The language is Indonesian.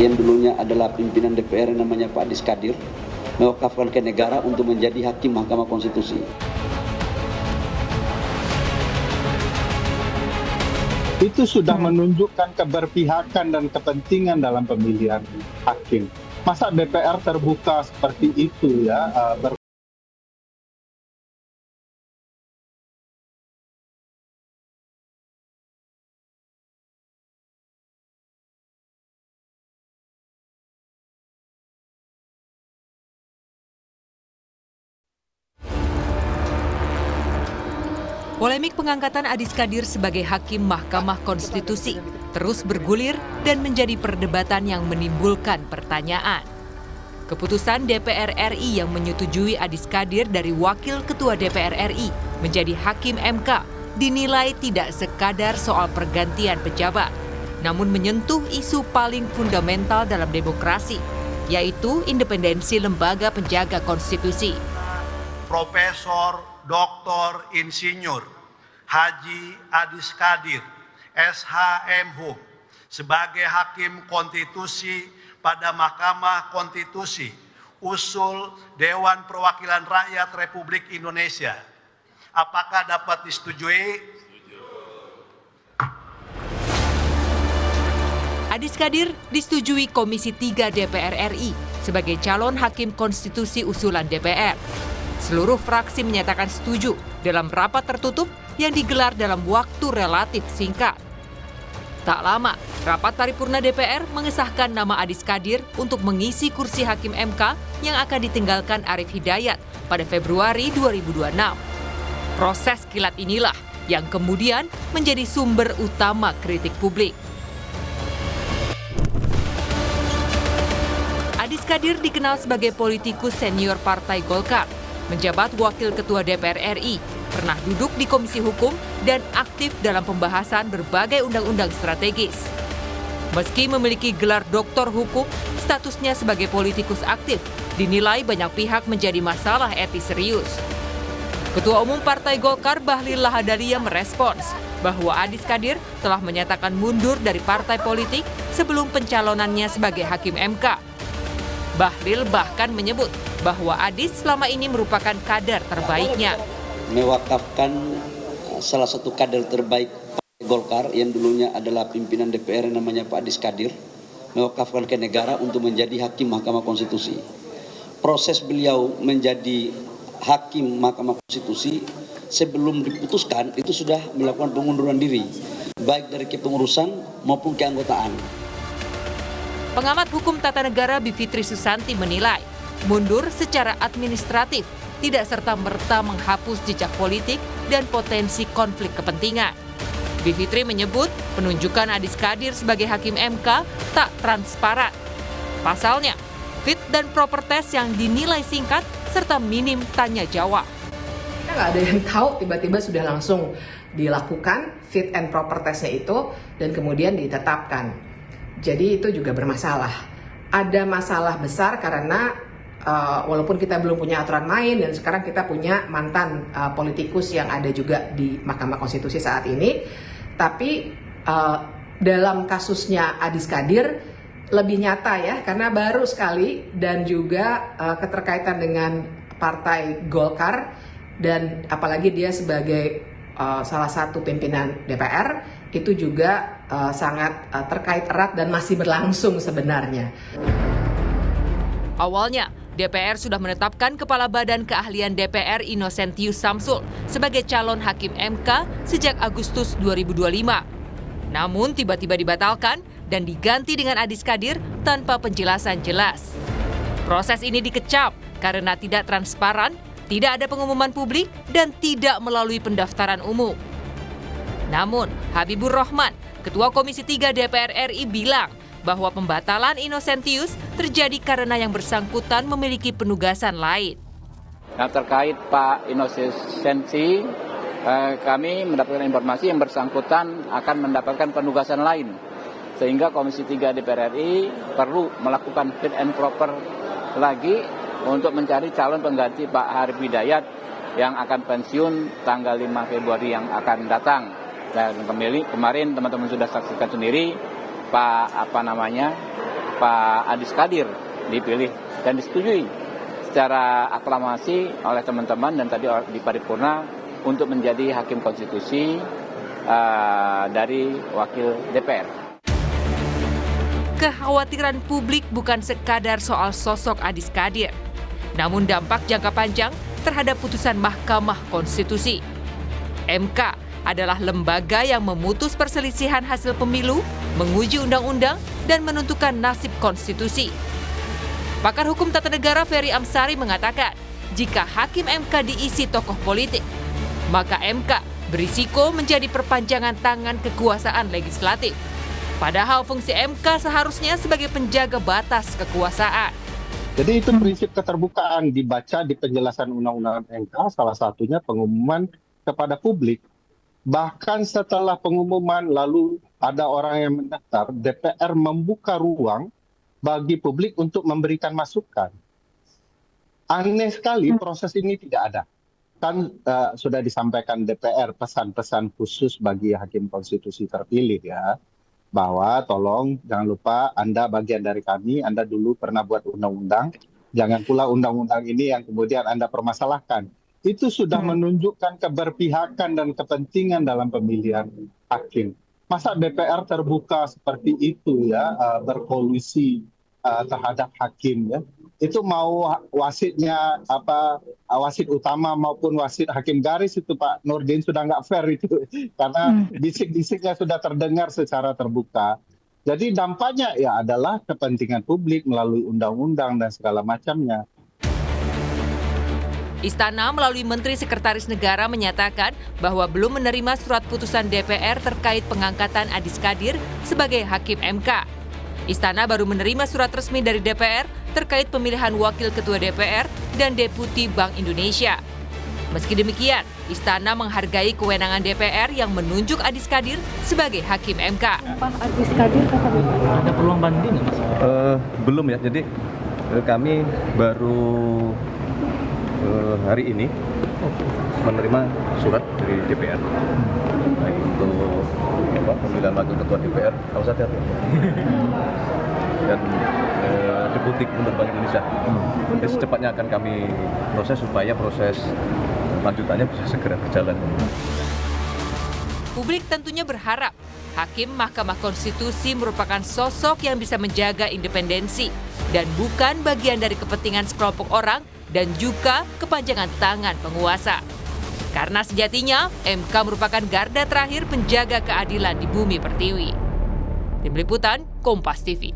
yang dulunya adalah pimpinan DPR yang namanya Pak Adis Kadir mewakafkan ke negara untuk menjadi hakim Mahkamah Konstitusi. Itu sudah menunjukkan keberpihakan dan kepentingan dalam pemilihan hakim. Masa DPR terbuka seperti itu ya, Polemik pengangkatan Adis Kadir sebagai Hakim Mahkamah Konstitusi terus bergulir dan menjadi perdebatan yang menimbulkan pertanyaan. Keputusan DPR RI yang menyetujui Adis Kadir dari Wakil Ketua DPR RI menjadi Hakim MK dinilai tidak sekadar soal pergantian pejabat, namun menyentuh isu paling fundamental dalam demokrasi, yaitu independensi lembaga penjaga konstitusi. Profesor Dr. Insinyur Haji Adis Kadir, SHMHum, sebagai Hakim Konstitusi pada Mahkamah Konstitusi, usul Dewan Perwakilan Rakyat Republik Indonesia. Apakah dapat disetujui? Adis Kadir disetujui Komisi 3 DPR RI sebagai calon Hakim Konstitusi usulan DPR. Seluruh fraksi menyatakan setuju dalam rapat tertutup yang digelar dalam waktu relatif singkat. Tak lama, rapat paripurna DPR mengesahkan nama Adis Kadir untuk mengisi kursi Hakim MK yang akan ditinggalkan Arief Hidayat pada Februari 2026. Proses kilat inilah yang kemudian menjadi sumber utama kritik publik. Adis Kadir dikenal sebagai politikus senior Partai Golkar, menjabat Wakil Ketua DPR RI, pernah duduk di Komisi Hukum dan aktif dalam pembahasan berbagai undang-undang strategis. Meski memiliki gelar doktor hukum, statusnya sebagai politikus aktif dinilai banyak pihak menjadi masalah etis serius. Ketua Umum Partai Golkar Bahlil Lahadalia merespons bahwa Adis Kadir telah menyatakan mundur dari partai politik sebelum pencalonannya sebagai Hakim MK. Bahlil bahkan menyebut bahwa Adis selama ini merupakan kader terbaiknya. Mewakafkan salah satu kader terbaik Partai Golkar yang dulunya adalah pimpinan DPR yang namanya Pak Adis Kadir, mewakafkan ke negara untuk menjadi Hakim Mahkamah Konstitusi. Proses beliau menjadi Hakim Mahkamah Konstitusi sebelum diputuskan itu sudah melakukan pengunduran diri, baik dari kepengurusan maupun keanggotaan. Pengamat hukum tata negara Bivitri Susanti menilai, mundur secara administratif tidak serta-merta menghapus jejak politik dan potensi konflik kepentingan. Bivitri menyebut penunjukan Adis Kadir sebagai Hakim MK tak transparan. Pasalnya, fit dan proper test yang dinilai singkat serta minim tanya jawab. Kita nggak ada yang tahu tiba-tiba sudah langsung dilakukan fit and proper testnya itu dan kemudian ditetapkan. Jadi itu juga bermasalah. Ada masalah besar karena walaupun kita belum punya aturan main dan sekarang kita punya mantan politikus yang ada juga di Mahkamah Konstitusi saat ini, tapi dalam kasusnya Adis Kadir lebih nyata ya karena baru sekali dan juga keterkaitan dengan Partai Golkar dan apalagi dia sebagai salah satu pimpinan DPR itu juga sangat terkait erat dan masih berlangsung sebenarnya. Awalnya, DPR sudah menetapkan Kepala Badan Keahlian DPR Innocentius Samsul sebagai calon Hakim MK sejak Agustus 2025. Namun tiba-tiba dibatalkan dan diganti dengan Adis Kadir tanpa penjelasan jelas. Proses ini dikecam karena tidak transparan, tidak ada pengumuman publik, dan tidak melalui pendaftaran umum. Namun, Habibur Rahman, Ketua Komisi 3 DPR RI bilang bahwa pembatalan Innocentius terjadi karena yang bersangkutan memiliki penugasan lain. Nah, terkait Pak Innocentius, kami mendapatkan informasi yang bersangkutan akan mendapatkan penugasan lain. Sehingga Komisi 3 DPR RI perlu melakukan fit and proper lagi untuk mencari calon pengganti Pak Arief Hidayat yang akan pensiun tanggal 5 Februari yang akan datang. Dan kemarin teman-teman sudah saksikan sendiri Pak Pak Adis Kadir dipilih dan disetujui secara aklamasi oleh teman-teman dan tadi di paripurna untuk menjadi hakim konstitusi dari wakil DPR. Kekhawatiran publik bukan sekadar soal sosok Adis Kadir, namun dampak jangka panjang terhadap putusan Mahkamah Konstitusi. MK adalah lembaga yang memutus perselisihan hasil pemilu, menguji undang-undang, dan menentukan nasib konstitusi. Pakar hukum tata negara Ferry Amsari mengatakan, jika hakim MK diisi tokoh politik, maka MK berisiko menjadi perpanjangan tangan kekuasaan legislatif. Padahal fungsi MK seharusnya sebagai penjaga batas kekuasaan. Jadi itu prinsip keterbukaan dibaca di penjelasan Undang-Undang MK, salah satunya pengumuman kepada publik. Bahkan setelah pengumuman lalu ada orang yang mendaftar, DPR membuka ruang bagi publik untuk memberikan masukan. Aneh sekali proses ini tidak ada. Kan sudah disampaikan DPR pesan-pesan khusus bagi hakim konstitusi terpilih ya. Bahwa tolong jangan lupa Anda bagian dari kami, Anda dulu pernah buat undang-undang, jangan pula undang-undang ini yang kemudian Anda permasalahkan. Itu sudah menunjukkan keberpihakan dan kepentingan dalam pemilihan hakim. Masa DPR terbuka seperti itu ya, berkolusi terhadap hakim ya. Itu mau wasitnya wasit utama maupun wasit hakim garis itu Pak Nurdin sudah nggak fair itu karena bisik-bisiknya sudah terdengar secara terbuka. Jadi dampaknya ya adalah kepentingan publik melalui undang-undang dan segala macamnya. Istana melalui Menteri Sekretaris Negara menyatakan bahwa belum menerima surat putusan DPR terkait pengangkatan Adis Kadir sebagai hakim MK. Istana baru menerima surat resmi dari DPR terkait pemilihan wakil ketua DPR dan deputi Bank Indonesia. Meski demikian, Istana menghargai kewenangan DPR yang menunjuk Adis Kadir sebagai hakim MK. Pak Adis Kadir kata ada peluang banding nggak Mas? Belum ya, jadi kami baru hari ini menerima surat dari DPR baik untuk pemilihan wakil ketua DPR, harus hati-hati, dan deputi Gubernur Bank Indonesia. Jadi secepatnya akan kami proses supaya proses lanjutannya bisa segera berjalan. Publik tentunya berharap hakim Mahkamah Konstitusi merupakan sosok yang bisa menjaga independensi dan bukan bagian dari kepentingan sekelompok orang dan juga kepanjangan tangan penguasa. Karena sejatinya MK merupakan garda terakhir penjaga keadilan di bumi pertiwi. Tim Liputan, Kompas TV.